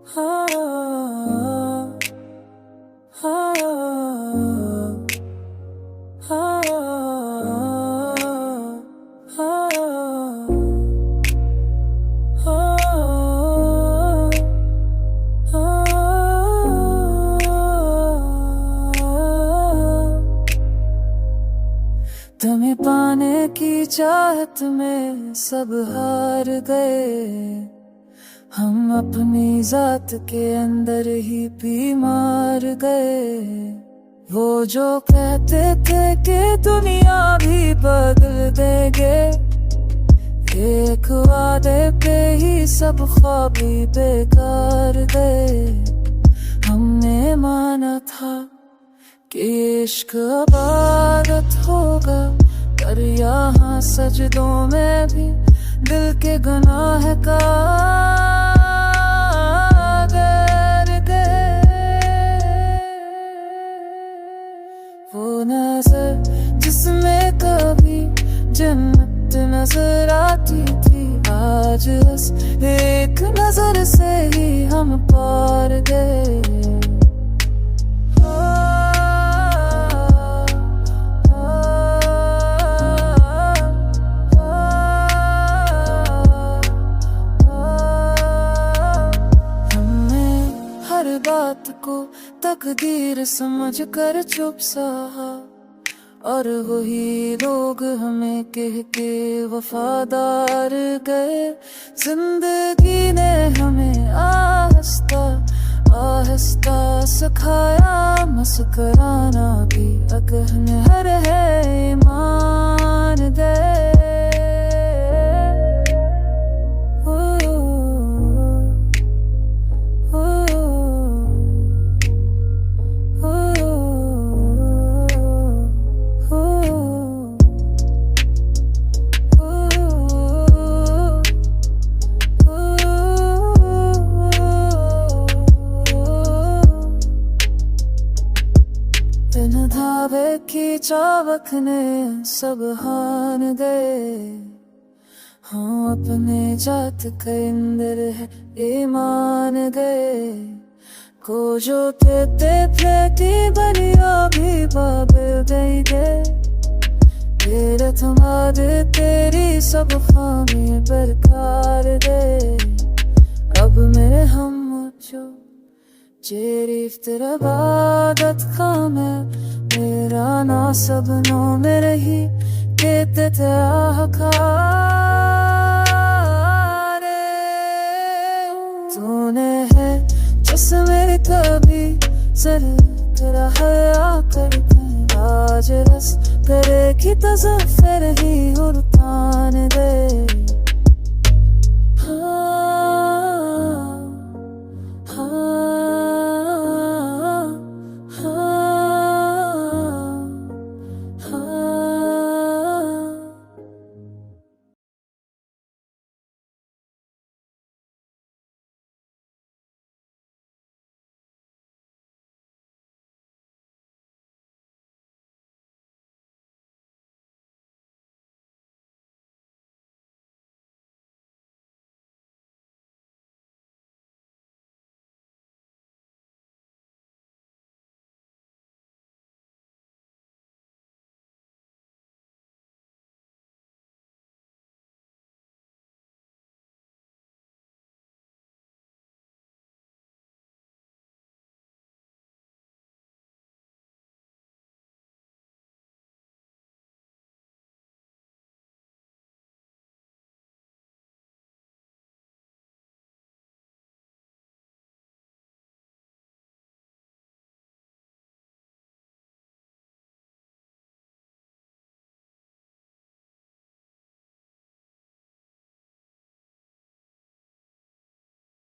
हाँ, हाँ, हाँ, हाँ, तुम्हें पाने की चाहत में सब हार गए। हम अपनी जात के अंदर ही बीमार गए। वो जो कहते थे कि दुनिया भी बदल देंगे, एक वादे पे ही सब ख्वाब भी बेकार गए। हमने माना था कि इश्क इबादत होगा, पर यहाँ सजदों में भी दिल के गुनाह का वो नजर जिसमें कभी जन्नत नजर आती थी, आज बस एक नजर से ही हम पार गए। हमने हर बात को तकदीर समझ कर चुप सहा, और वही लोग हमें कह के वफादार गए। जिंदगी ने हमें आहिस्ता आहिस्ता सिखाया मुस्कुराना भी, अगर हर है ईमान दे। धावे की चावक ने सब हान गए। हाँ, अपने जात के अंदर है ईमान गए। को जो तेते प्लेटी बनिया भी बाबिल गई दे। तेरे तुम्हारे तेरी सब खामी बरकार दे। अब मेरे हम जो जेरीफ तेरा इबादत खामे, मेरा ना सबनों में रही कहते तेरा हकारे। तूने है जिसमें कभी सर तेरा हया करते, आज रस करे की तज़फ़्फ़र ही उड़तान दे।